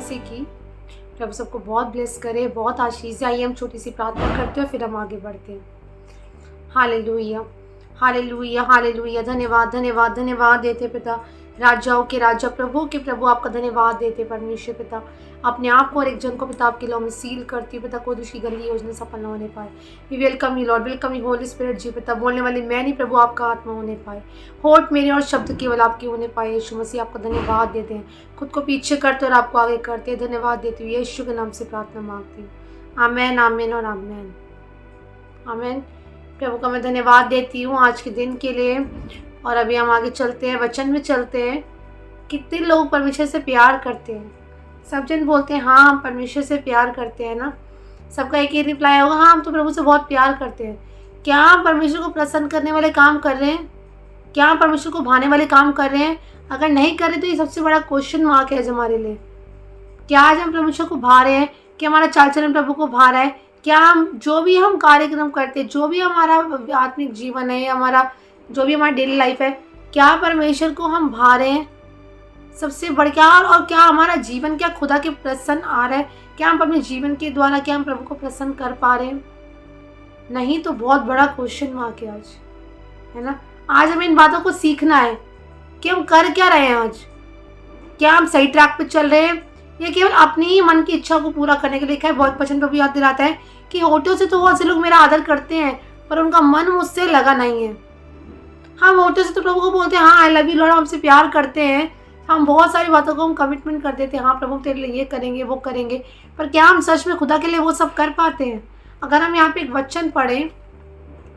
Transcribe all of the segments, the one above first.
मसीह की। प्रभु सबको बहुत ब्लेस करे, बहुत आशीष से। आइए हम छोटी सी प्रार्थना करते हैं, फिर हम आगे बढ़ते हैं। Hallelujah, hallelujah, hallelujah. धन्यवाद, धन्यवाद, धन्यवाद देते पिता, राजाओं के राजा, प्रभु के प्रभु, आपका धन्यवाद देते परमेश्वर पिता। अपने आप को और एक जन को पिता आपके लो में सील करती हूँ पिता, कोई दूसरी गंदी योजना सफल न होने पाए। We welcome you lord, welcome you holy spirit ji पिता। बोलने वाली मैं नहीं प्रभु, आपका आत्मा होने पाए, होठ मेरे और शब्द केवल आपके होने पाए। यीशु मसीह आपका धन्यवाद देते हैं, खुद को पीछे करते और आपको आगे करते हैं। धन्यवाद देती हूँ, यीशु के नाम से प्रार्थना मांगती हूँ। आमेन, आमेन और आमेन, आमेन। प्रभु का मैं धन्यवाद देती हूँ आज के दिन के लिए। और अभी हम आगे चलते हैं, वचन में चलते हैं। कितने लोग परमेश्वर से प्यार करते हैं? सब जन बोलते हैं हाँ हम परमेश्वर से प्यार करते हैं ना। सबका एक ही रिप्लाई होगा, हाँ हम तो प्रभु से बहुत प्यार करते हैं। क्या हम परमेश्वर को प्रसन्न करने वाले काम कर रहे हैं? क्या हम परमेश्वर को भाने वाले काम कर रहे हैं? अगर नहीं कर रहे तो ये सबसे बड़ा क्वेश्चन मार्क है हमारे लिए। क्या आज हम परमेश्वर को भा रहे हैं? क्या हमारा चाल चलन प्रभु को भा रहा है? क्या हम जो भी हम कार्यक्रम करते हैं, जो भी हमारा आत्मिक जीवन है, हमारा जो भी हमारी डेली लाइफ है, क्या परमेश्वर को हम भा रहे हैं? सबसे बड़ क्या, और क्या हमारा जीवन क्या खुदा के प्रसन्न आ रहा है? क्या हम अपने जीवन के द्वारा क्या हम प्रभु को प्रसन्न कर पा रहे हैं? नहीं तो बहुत बड़ा क्वेश्चन मार्क है आज, है ना। आज हमें इन बातों को सीखना है कि हम कर क्या रहे हैं आज। क्या हम सही ट्रैक पे चल रहे हैं या केवल अपनी ही मन की इच्छा को पूरा करने के लिए? लिखा है बहुत वचन प्रभु याद दिलाता है कि होठों से तो बहुत से लोग मेरा आदर करते हैं पर उनका मन मुझसे लगा नहीं है। हम होठों से तो प्रभु को बोलते हैं हाँ आई लव यू लॉर्ड, हमसे प्यार करते हैं, हम बहुत सारी बातों को हम कमिटमेंट कर देते हैं, हाँ प्रभु तेरे लिए ये करेंगे वो करेंगे, पर क्या हम सच में खुदा के लिए वो सब कर पाते हैं? अगर हम यहाँ पे एक वचन पढ़ें,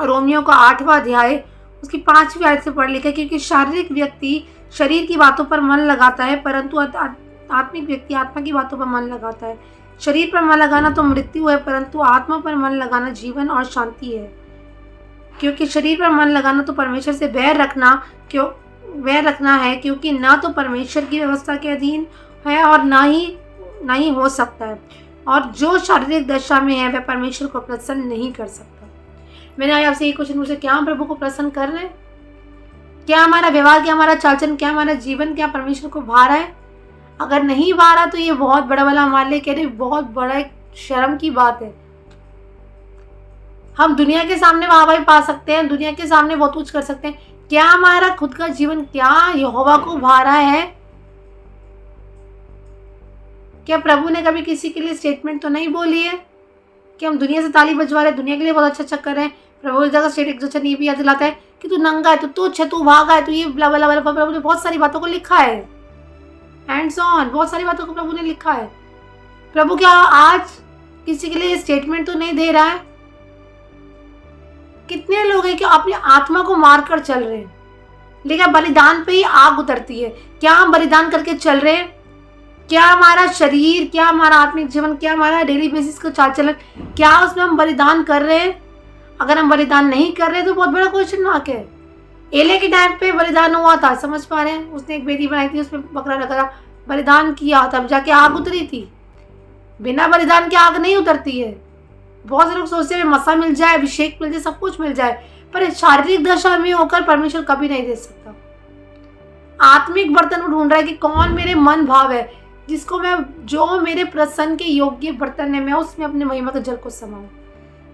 रोमियो का 8वां अध्याय उसकी 5वीं आयत से पढ़ लिखा है, क्योंकि शारीरिक व्यक्ति शरीर की बातों पर मन लगाता है परंतु आत्मिक व्यक्ति आत्मा की बातों पर मन लगाता है। शरीर पर मन लगाना तो मृत्यु है परंतु आत्मा पर मन लगाना जीवन और शांति है। क्योंकि शरीर पर मन लगाना तो परमेश्वर से वैर रखना है, क्योंकि ना तो परमेश्वर की व्यवस्था के अधीन है और ना ही हो सकता है, और जो शारीरिक दशा में है वह परमेश्वर को प्रसन्न नहीं कर सकता। मैंने आपसे ये क्वेश्चन पूछा, क्या हम प्रभु को प्रसन्न कर रहे हैं? क्या हमारा व्यवहार, क्या हमारा चालचलन, क्या हमारा जीवन क्या परमेश्वर को भा रहा है? अगर नहीं भा रहा तो ये बहुत बड़ा वाला हमारे लिए कह रहे बहुत बड़ा एक शर्म की बात है। हम दुनिया के सामने वाहवाही पा सकते हैं, दुनिया के सामने बहुत कुछ कर सकते हैं, क्या हमारा खुद का जीवन क्या यहोवा को भा रहा है? क्या प्रभु ने कभी किसी के लिए स्टेटमेंट तो नहीं बोली है कि हम दुनिया से ताली बजवा रहे हैं, दुनिया के लिए बहुत अच्छा कर रहे हैं? प्रभु इस जगह स्टेट ये भी याद दिलाता है कि तू नंगा है, तू तुच्छ है, तू भागा है, तू ये ब्ला ब्ला ब्ला। प्रभु ने बहुत सारी बातों को लिखा है, हैंड्स ऑन बहुत सारी बातों को प्रभु ने लिखा है। प्रभु क्या आज किसी के लिए स्टेटमेंट तो नहीं दे रहा है? कितने लोग हैं कि अपनी आत्मा को मार कर चल रहे हैं, लेकिन बलिदान पे ही आग उतरती है। क्या हम बलिदान करके चल रहे हैं? क्या हमारा शरीर, क्या हमारा आत्मिक जीवन, क्या हमारा डेली बेसिस का चाल चलन, क्या उसमें हम बलिदान कर रहे हैं? अगर हम बलिदान नहीं कर रहे तो बहुत बड़ा क्वेश्चन मार्क है। एले के टाइम पे बलिदान हुआ था, समझ पा रहे हैं? उसने एक वेदी बनाई थी, उसमें बकरा रखा था, बलिदान किया, तब जाके आग उतरी थी। बिना बलिदान के आग नहीं उतरती है। बहुत से लोग सोचते हैं मसा मिल जाए, अभिषेक मिल जाए, सब कुछ मिल जाए, पर शारीरिक दशा में होकर परमेश्वर कभी नहीं दे सकता। आत्मिक बर्तन को ढूंढ रहा है कि कौन मेरे मन भाव है, जिसको मैं, जो मेरे प्रसन्न के योग्य बर्तन है, मैं उसमें अपने महिमा के जल को समाऊं,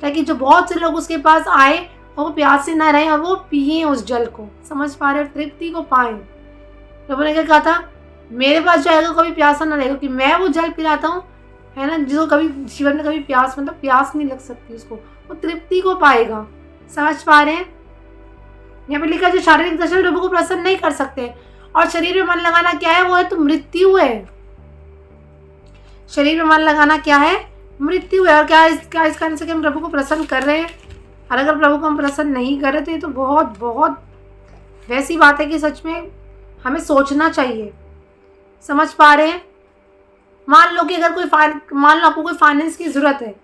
ताकि जो बहुत से लोग उसके पास आए और वो प्यासे ना रहे और वो पिए उस जल को। समझ पा रहे हो? तृप्ति को पाए। प्रभु ने क्या कहा था, मेरे पास जाएगा कभी प्यासा ना रहेगा, कि मैं वो जल पिलाता हूँ, है ना, जिसको कभी जीवन में कभी प्यास, मतलब प्यास नहीं लग सकती उसको, वो तृप्ति को पाएगा। समझ पा रहे हैं? यहाँ पे लिखा जो शारीरिक दशा में प्रभु को प्रसन्न नहीं कर सकते, और शरीर में मन लगाना क्या है? वो है तो मृत्यु है। शरीर में मन लगाना क्या है? मृत्यु है। और क्या इस कारण से कि हम प्रभु को प्रसन्न कर रहे हैं? और अगर प्रभु को हम प्रसन्न नहीं कर रहे तो ये तो बहुत बहुत वैसी बात है कि सच में हमें सोचना चाहिए। समझ पा रहे हैं? मान लो कि अगर मान लो आपको कोई फाइनेंस की ज़रूरत है,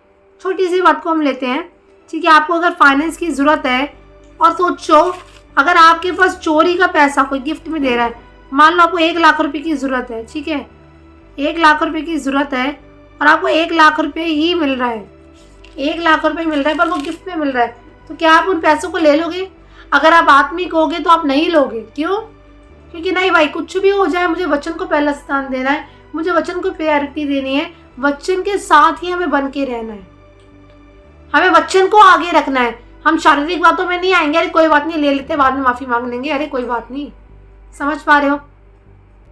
छोटी सी बात को हम लेते हैं, ठीक है, आपको अगर फाइनेंस की ज़रूरत है, और सोचो अगर आपके पास चोरी का पैसा कोई गिफ्ट में दे रहा है, मान लो आपको 1 लाख रुपए की ज़रूरत है, ठीक है, 1 लाख रुपए की ज़रूरत है और आपको 1 लाख रुपए ही मिल रहा है, 1 लाख रुपए मिल रहा है, पर वो गिफ्ट में मिल रहा है, तो क्या आप उन पैसों को ले लोगे? अगर आप आत्मिक होगे तो आप नहीं लोगे। क्यों? क्योंकि नहीं भाई, कुछ भी हो जाए मुझे वचन को पहला स्थान देना है, मुझे वचन को प्रायोरिटी देनी है, वचन के साथ ही हमें बन के रहना है, हमें वचन को आगे रखना है। हम शारीरिक बातों में नहीं आएंगे, अरे कोई बात नहीं ले लेते बाद में माफी मांग लेंगे, अरे कोई बात नहीं। समझ पा रहे हो?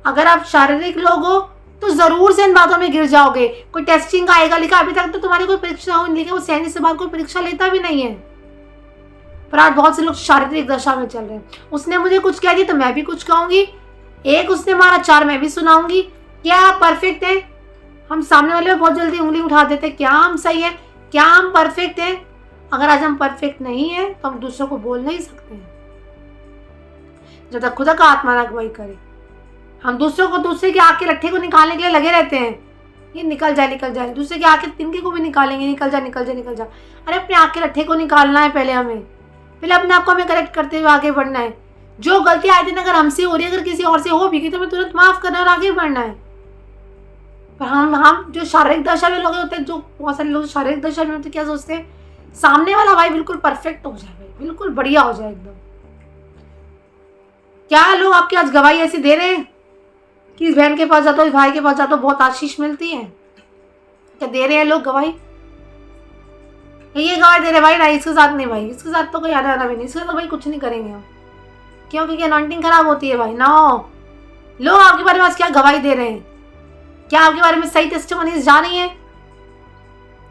अगर आप शारीरिक लोग हो तो जरूर से इन बातों में गिर जाओगे। कोई टेस्टिंग आएगा लिखा, अभी तक तो तुम्हारी कोई परीक्षा हो नहीं, वो सैनिक से बाद कोई परीक्षा लेता भी नहीं है, पर आज बहुत से लोग शारीरिक दशा में चल रहे हैं। उसने मुझे कुछ कह दिया तो मैं भी कुछ कहूंगी, एक उसने मारा 4 मैं भी सुनाऊंगी। क्या आप परफेक्ट है? हम सामने वाले में बहुत जल्दी उंगली उठा देते, क्या हम सही है, क्या हम परफेक्ट है? अगर आज हम परफेक्ट नहीं है तो हम दूसरों को बोल नहीं सकते हैं, जब तक खुदा का आत्मा ना अगुवाई करे। हम दूसरों को, दूसरे के आँख के लट्ठे को निकालने के लिए लगे रहते हैं, ये निकल जाए निकल जाए, दूसरे के आँख के तिनके को भी निकालेंगे, निकल जाए निकल जाए निकल जाए। अरे अपने आँख के लट्ठे को निकालना है पहले, पहले अपने आप को हमें करेक्ट करते हुए आगे बढ़ना है। जो गलती आए दिन अगर हमसे हो रही है, अगर किसी और से हो भी गई तो हमें तुरंत माफ करना और आगे बढ़ना है। पर हम जो शारीरिक दशा में लोग होते हैं, जो बहुत सारे लोग शारीरिक दशा में होते हैं, क्या सोचते हैं सामने वाला भाई बिल्कुल परफेक्ट हो जाए, भाई बिल्कुल बढ़िया हो जाए एकदम। क्या लोग आपकी आज गवाही ऐसी दे रहे हैं कि इस बहन के पास जाता हो, इस भाई के पास जाता हो, बहुत आशीष मिलती है? क्या दे रहे हैं लोग गवाही? ये गवाही दे रहे भाई, ना इसके साथ नहीं, भाई इसके साथ तो कोई आना भी नहीं, इसके साथ तो भाई कुछ नहीं करेंगे हम। क्यों? क्योंकि अनॉइंटिंग खराब होती है भाई ना। लोग आपके बारे में आज क्या गवाही दे रहे हैं? क्या आपके बारे में सही टेस्टिमनीज जा रही है?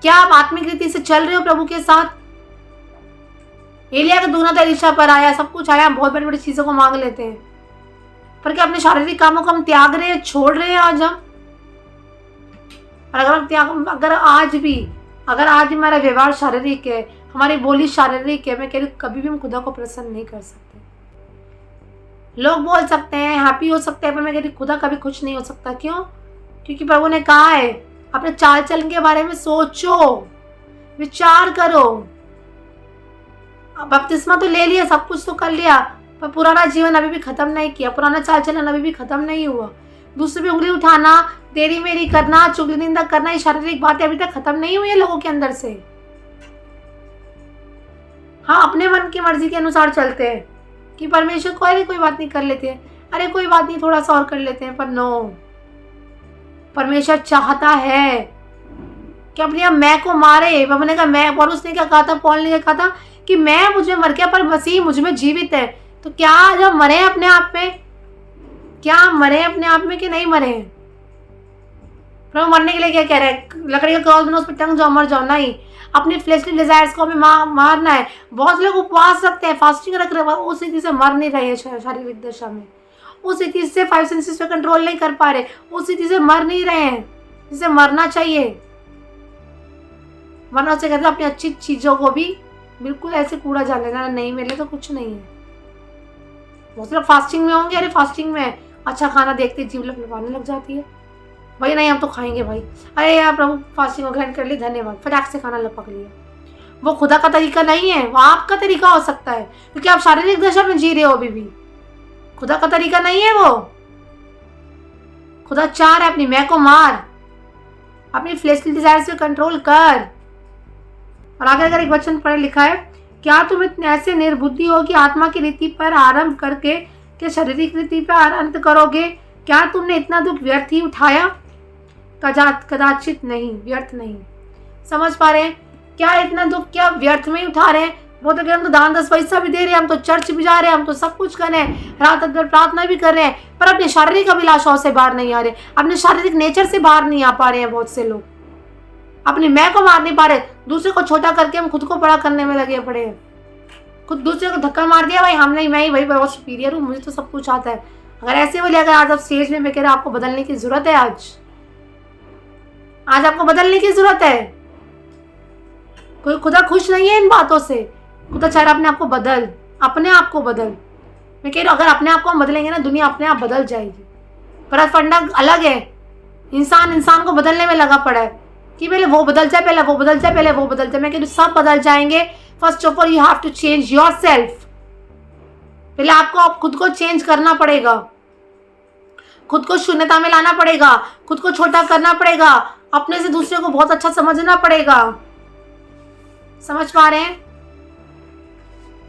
क्या आप आत्मिक रीति से चल रहे हो प्रभु के साथ? एलिया का दूना तो एलीशा पर आया, सब कुछ आया, हम बहुत बड़ी बड़ी चीजों को मांग लेते हैं, पर क्या अपने शारीरिक कामों को हम त्याग रहे हैं, छोड़ रहे हैं आज हम? और अगर आज भी हमारा व्यवहार शारीरिक है, हमारी बोली शारीरिक है, मैं कह रही हूँ कभी भी हम खुदा को प्रसन्न नहीं कर सकते। लोग बोल सकते हैं, हैप्पी हो सकते हैं, पर मैं कह रही खुदा कभी खुश नहीं हो सकता। क्यों? क्योंकि प्रभु ने कहा है अपने चाल चलन के बारे में सोचो, विचार करो। बपतिस्मा तो ले लिया, सब कुछ तो कर लिया, पर पुराना जीवन अभी भी खत्म नहीं किया, पुराना चाल चलन अभी भी खत्म नहीं हुआ। दूसरे पे उंगली उठाना, तेरी मेरी करना, चुगली निंदा करना, ये शारीरिक बातें अभी तक खत्म नहीं हुई है लोगों के अंदर से। हाँ, अपने मन की मर्जी के अनुसार चलते हैं कि परमेश्वर कोई बात नहीं कर लेते हैं, अरे कोई बात नहीं थोड़ा सा और कर लेते हैं, पर नो, परमेश्वर चाहता है कि अपने मैं को मारे। बाबा ने कहा मैं, पौलुस ने क्या कहा था, पॉल ने क्या कहा था कि मैं मुझ में मर गया पर मसीह मुझ में जीवित है। तो क्या जब मरे अपने आप में, क्या मरे अपने आप में कि नहीं मरे? प्रभु मरने के लिए क्या कह रहे हैं? लकड़ी का क्रॉस बना, उस पर टंग जाओ, मर जाओ? नहीं, अपनी फ्लेशली डिजायर्स को हमें मारना है। बहुत से लोग उपवास रखते हैं, फास्टिंग रख रहे हैं, उस स्थिति से मर नहीं रहे हैं शारीरिक दशा में, उस स्थिति से 5 सेंसेस पे कंट्रोल नहीं कर पा रहे, उस स्थिति से मर नहीं रहे हैं जिसे मरना चाहिए। वरना से कहते हैं अपनी अच्छी चीजों को भी बिल्कुल ऐसे कूड़ा जा लेना, नहीं मिले तो कुछ नहीं है। बहुत से लोग फास्टिंग में होंगे, अरे फास्टिंग में अच्छा खाना देखते जीव लपलपाने लग जाती है, भाई नहीं हम तो खाएंगे भाई, अरे यार प्रभु फास्टिंग ग्रहण कर ली धन्यवाद, फटाक से खाना लपक लिया। वो खुदा का तरीका नहीं है, वो आपका तरीका हो सकता है, क्योंकि आप शारीरिक दशा में जी रहे हो अभी भी। खुदा का तरीका नहीं है वो। खुदा चाह रहा है अपनी मैं को मार, अपनी फ्लेशली डिजायर से कंट्रोल कर। और आगे अगर एक वचन पढ़े लिखा है, क्या तुम इतने ऐसे निर्बुद्धि हो कि आत्मा की रीति पर आरंभ करके क्या शारीरिक रीति पर अंत करोगे? क्या तुमने इतना दुख व्यर्थ ही उठाया? कदाचित नहीं, व्यर्थ नहीं। समझ पा रहे हैं? क्या इतना दुख क्या व्यर्थ में ही उठा रहे हैं? वो तो हम तो दान 10 पैसा भी दे रहे हैं, हम तो चर्च भी जा रहे हैं, हम तो सब कुछ कर रहे हैं, रात भर प्रार्थना भी कर रहे हैं, पर अपने शारीरिक अभिलाषाओं से बाहर नहीं आ रहे, अपने शारीरिक नेचर से बाहर नहीं आ पा रहे हैं। बहुत से लोग अपनी मैं को मार नहीं पा रहे, दूसरे को छोटा करके हम खुद को बड़ा करने में लगे पड़े हैं। खुद दूसरे को धक्का मार दिया, भाई हम नहीं, मैं ही भाई बहुत सुपीरियर हूँ, मुझे तो सब कुछ आता है। अगर ऐसे बोले, अगर आज आप स्टेज में, मैं कह रहा आपको बदलने की जरूरत है, आज आपको बदलने की जरूरत है। कोई खुदा खुश नहीं है इन बातों से, खुदा चाह रहा अपने आप को बदल, अपने आप को बदल। मैं कह रही हूँ अगर अपने आप को हम बदलेंगे ना, दुनिया अपने आप बदल जाएगी। पर फंडा अलग है, इंसान को बदलने में लगा पड़ा है कि पहले वो बदल जाए, पहले वो बदल जाए, पहले वो बदल जाए। मैं कह रही हूँ सब बदल जाएंगे। First of all you have to change yourself. पहले आपको खुद को चेंज करना पड़ेगा, खुद को शून्यता में लाना पड़ेगा, खुद को छोटा करना पड़ेगा, अपने से दूसरे को बहुत अच्छा समझना पड़ेगा। समझ पा रहे हैं?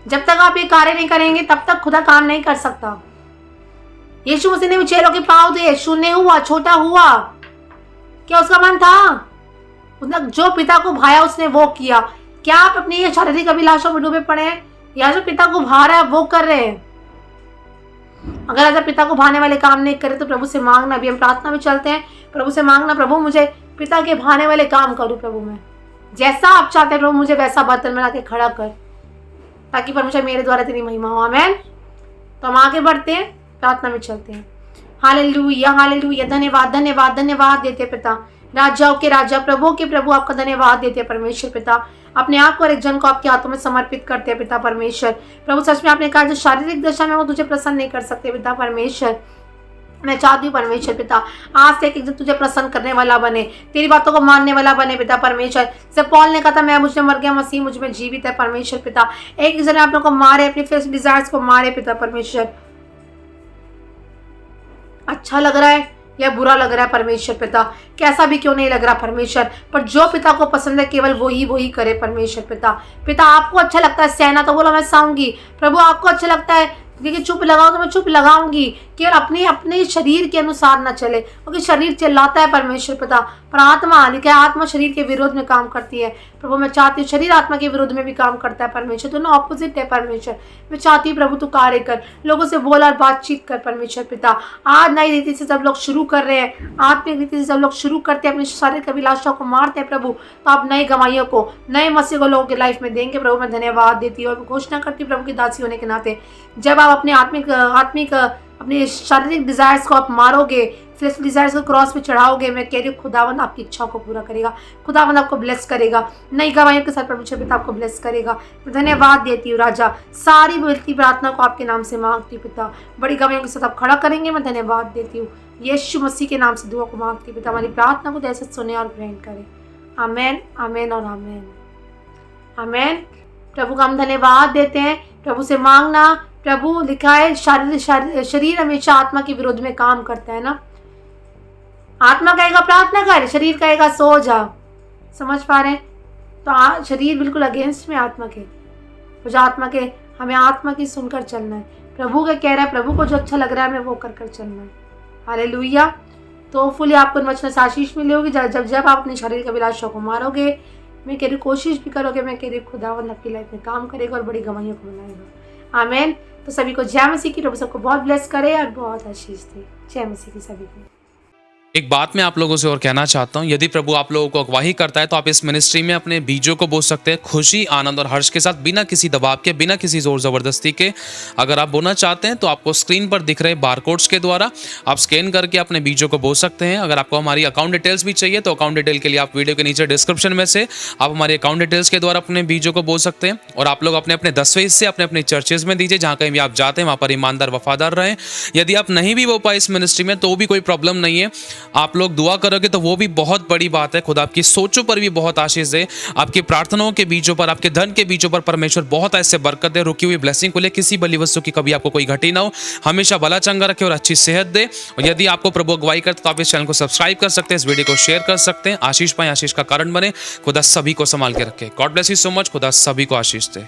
जब तक आप ये कार्य नहीं करेंगे तब तक खुदा काम नहीं कर सकता। यीशु मसीह ने भी चेलों के पाँव दिए, शून्य हुआ, छोटा हुआ। क्या उसका मन था? उसने जो पिता को भाया उसने वो किया। क्या आप अपनी शारीरिक अभिलाषाओं में डूबे पड़े हैं, या जो पिता को भा रहा है वो कर रहे हैं? अगर ऐसा पिता को भाने वाले काम नहीं करे तो प्रभु से मांगना। अभी हम प्रार्थना में चलते हैं, प्रभु से मांगना, प्रभु मुझे पिता के भाने वाले काम करूं, प्रभु मैं जैसा आप चाहते हैं प्रभु मुझे वैसा बर्तन बना के खड़ा कर, ताकि परमेश्वर मेरे द्वारा तेरी महिमा हो। आमेन। तो हम आगे बढ़ते हैं, प्रार्थना में चलते हैं। Hallelujah, hallelujah. धन्यवाद, धन्यवाद, धन्यवाद देते पिता, राजाओं के राजा, प्रभु के प्रभु, आपका धन्यवाद देते हैं परमेश्वर पिता। अपने आप को और एक जन को आपके हाथों में समर्पित करते हैं पिता परमेश्वर। प्रभु सच में आपने कहा जो शारीरिक दशा में वो तुझे प्रसन्न नहीं कर सकते पिता परमेश्वर। मैं चाहती हूँ परमेश्वर पिता आज से एक जन तुझे प्रसन्न करने वाला बने, तेरी बातों को मानने वाला बने पिता परमेश्वर। जब पौल ने कहा था मैं मुझ में मर गया, मसीह मुझ में जीवित है परमेश्वर पिता। एक जन आप लोगों को मारे, अपने फेस डिजायर्स को मारे पिता परमेश्वर। अच्छा लग रहा है या बुरा लग रहा है परमेश्वर पिता, कैसा भी क्यों नहीं लग रहा परमेश्वर, पर जो पिता को पसंद है केवल वही करे परमेश्वर पिता। पिता आपको अच्छा लगता है सहना, तो बोलो मैं सहूंगी। प्रभु आपको अच्छा लगता है क्योंकि चुप लगाओ तो मैं चुप लगाऊंगी। केवल अपने शरीर के अनुसार न चले, क्योंकि शरीर चिल्लाता है परमेश्वर पिता, पर आत्मा लिखा है आत्मा शरीर के विरोध में काम करती है। प्रभु मैं चाहती हूँ शरीर आत्मा के विरोध में भी काम करता है परमेश्वर, दोनों ऑपोजिट है परमेश्वर। मैं चाहती हूँ प्रभु तू कार्य कर, लोगों से बोल और बातचीत कर परमेश्वर पिता। आज नई रीति से सब लोग शुरू कर रहे हैं, आत्मिक रीति से सब लोग शुरू करते हैं, अपनी शारीरिक अभिलाषाओं को मारते हैं प्रभु, तो आप नई गवाहियों को, नए मसीह को लोगों की लाइफ में देंगे प्रभु। मैं धन्यवाद देती हूँ और घोषणा करती हूँ प्रभु की दासी होने के नाते, जब आप अपने आत्मिक अपने शारीरिक डिजायर्स को आप मारोगे, फ्लेश डिजायर्स को क्रॉस पे चढ़ाओगे, मैं कह रही हूँ खुदावंद आपकी इच्छाओं को पूरा करेगा, खुदावंद आपको ब्लेस करेगा, नई गवाहियों के साथ परमेश्वर पिता आपको ब्लेस करेगा। मैं धन्यवाद देती हूँ राजा, सारी बोलती प्रार्थना को आपके नाम से मांगती हूँ पिता, बड़ी गवाहियों के साथ आप खड़ा करेंगे। मैं धन्यवाद देती हूँ यीशु मसीह के नाम से दुआ को मांगती हूँ पिता, हमारी प्रार्थना को जैसे सुने और ग्रहण करें। आमेन, आमेन और आमेन, आमेन। प्रभु का हम धन्यवाद देते हैं। प्रभु से मांगना, प्रभु लिखा है शरीर हमेशा आत्मा के विरोध में काम करता है ना। आत्मा कहेगा प्रार्थना कर, शरीर कहेगा सो जा। समझ पा रहे हैं? तो शरीर बिल्कुल अगेंस्ट में आत्मा के, तो जो आत्मा के हमें आत्मा की सुनकर चलना है। प्रभु का कह रहा है, प्रभु को जो अच्छा लग रहा है हमें वो कर चलना है। हालेलुया। तो फुली आपको इन वचनों से आशीष मिली होगी जब आप अपनी शारीरिक अभिलाषाओं को मारोगे। मैं कह रही कोशिश भी करोगे, मैं कह रही खुदावंद आपकी लाइफ में काम करेगा और बड़ी गवाहियों को बनाएगा। आमेन। तो सभी को जय मसीह की, प्रभु सबको बहुत ब्लेस करे और बहुत आशीष दे। जय मसीह की सभी को। एक बात मैं आप लोगों से और कहना चाहता हूँ, यदि प्रभु आप लोगों को अगवाही करता है तो आप इस मिनिस्ट्री में अपने बीजों को बो सकते हैं खुशी, आनंद और हर्ष के साथ, बिना किसी दबाव के, बिना किसी जोर जबरदस्ती के। अगर आप बोना चाहते हैं तो आपको स्क्रीन पर दिख रहे बारकोड्स के द्वारा आप स्कैन करके अपने बीजों को बो सकते हैं। अगर आपको हमारी अकाउंट डिटेल्स भी चाहिए तो अकाउंट डिटेल के लिए आप वीडियो के नीचे डिस्क्रिप्शन में से आप हमारे अकाउंट डिटेल्स के द्वारा अपने बीजों को बो सकते हैं। और आप लोग अपने अपने 10वें हिस्से अपने चर्चेज में दीजिए, जहाँ कहीं भी आप जाते हैं वहाँ पर ईमानदार वफादार रहें। यदि आप नहीं भी बो पाए इस मिनिस्ट्री में तो भी कोई प्रॉब्लम नहीं है, आप लोग दुआ करोगे तो वो भी बहुत बड़ी बात है। खुदा आपकी सोचों पर भी बहुत आशीष दे, आपकी प्रार्थनाओं के बीजों पर, आपके धन के बीजों पर परमेश्वर बहुत ऐसे बरकत दे, रुकी हुई ब्लेसिंग को ले, किसी बली वस्तु की कभी आपको कोई घटी ना हो, हमेशा भला चंगा रखे और अच्छी सेहत दे। और यदि आपको प्रभु अगुवाई करते तो आप इस चैनल को सब्सक्राइब कर सकते हैं, इस वीडियो को शेयर कर सकते हैं। आशीष पाए, आशीष का कारण बने। खुदा सभी को संभाल के रखे। God bless you so much. खुदा सभी को आशीष दे।